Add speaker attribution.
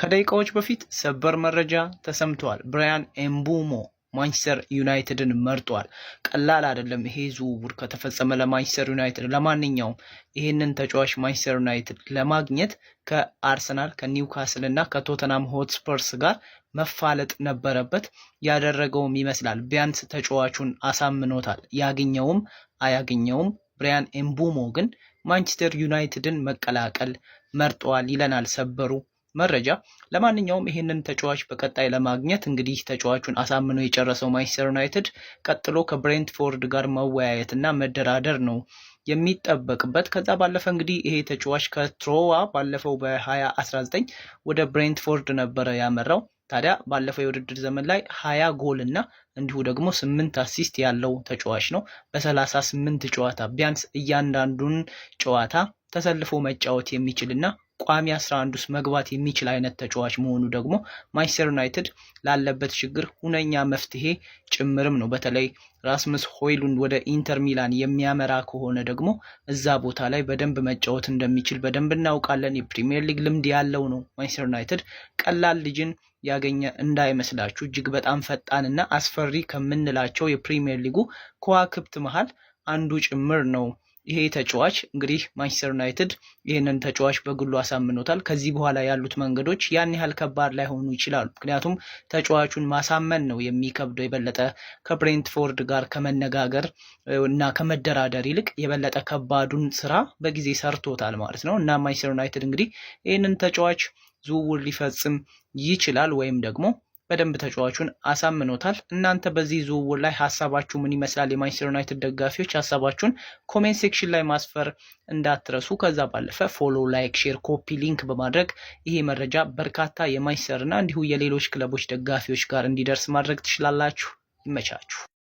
Speaker 1: ከደቂቃዎች በፊት ሰበር መረጃ ተሰምቷል። ብራያን ኤምቡሞ ማንቸስተር ዩናይትድን መርጧል። ቀላል አይደለም ይሄ ዝውውር ከተፈጸመ ለማንቸስተር ዩናይትድ። ለማንኛውም ይህንን ተጫዋች ማንቸስተር ዩናይትድ ለማግኘት ከአርሰናል ከኒውካስል እና ከቶተናም ሆትስፐርስ ጋር መፋለጥ ነበረበት። ያደረገውም ይመስላል። ቢያንስ ተጫዋቹን አሳምኖታል። ያገኘውም አያገኘውም ብራያን ኤምቡሞ ግን ማንቸስተር ዩናይትድን መቀላቀል መርጧል ይለናል ሰበሩ መረጃ። ለማንኛውም ይህንን ተጫዋች በቀጣይ ለማግኘት እንግዲህ ተጫዋቹን አሳምኖ የጨረሰው ማንቸስተር ዩናይትድ ቀጥሎ ከብሬንትፎርድ ጋር መወያየትና መደራደር ነው የሚጠበቅበት። ከዛ ባለፈ እንግዲህ ይሄ ተጫዋች ከትሮዋ ባለፈው በ2019 ወደ ብሬንትፎርድ ነበረ ያመራው። ታዲያ ባለፈው የውድድር ዘመን ላይ 20 ጎል እና እንዲሁ ደግሞ 8 አሲስት ያለው ተጫዋች ነው። በ38 ጨዋታ ቢያንስ እያንዳንዱን ጨዋታ ተሰልፎ መጫወት የሚችልና ቋሚ 11 ውስጥ መግባት የሚችል አይነት ተጫዋች መሆኑ ደግሞ ማንቸስተር ዩናይትድ ላለበት ችግር ሁነኛ መፍትሄ ጭምርም ነው። በተለይ ራስመስ ሆይሉንድ ወደ ኢንተር ሚላን የሚያመራ ከሆነ ደግሞ እዛ ቦታ ላይ በደንብ መጫወት እንደሚችል በደንብ እናውቃለን። የፕሪሚየር ሊግ ልምድ ያለው ነው። ማንቸስተር ዩናይትድ ቀላል ልጅን ያገኘ እንዳይመስላችሁ። እጅግ በጣም ፈጣንና አስፈሪ ከምንላቸው የፕሪሚየር ሊጉ ከዋክብት መሃል አንዱ ጭምር ነው ይሄ ተጫዋች። እንግዲህ ማንቸስተር ዩናይትድ ይህንን ተጫዋች በግሉ አሳምኖታል። ከዚህ በኋላ ያሉት መንገዶች ያን ያህል ከባድ ላይሆኑ ይችላሉ። ምክንያቱም ተጫዋቹን ማሳመን ነው የሚከብደው። የበለጠ ከብሬንትፎርድ ጋር ከመነጋገር እና ከመደራደር ይልቅ የበለጠ ከባዱን ስራ በጊዜ ሰርቶታል ማለት ነው። እና ማንቸስተር ዩናይትድ እንግዲህ ይህንን ተጫዋች ዝውውር ሊፈጽም ይችላል ወይም ደግሞ በደንብ ተጫዋቹን አሳምኖታል። እናንተ በዚህ ዝውውር ላይ ሀሳባችሁ ምን ይመስላል? የማንቸስተር ዩናይትድ ደጋፊዎች ሀሳባችሁን ኮሜንት ሴክሽን ላይ ማስፈር እንዳትረሱ። ከዛ ባለፈ ፎሎ፣ ላይክ፣ ሼር፣ ኮፒ ሊንክ በማድረግ ይሄ መረጃ በርካታ የማንቸስተር እና እንዲሁ የሌሎች ክለቦች ደጋፊዎች ጋር እንዲደርስ ማድረግ ትችላላችሁ። ይመቻችሁ።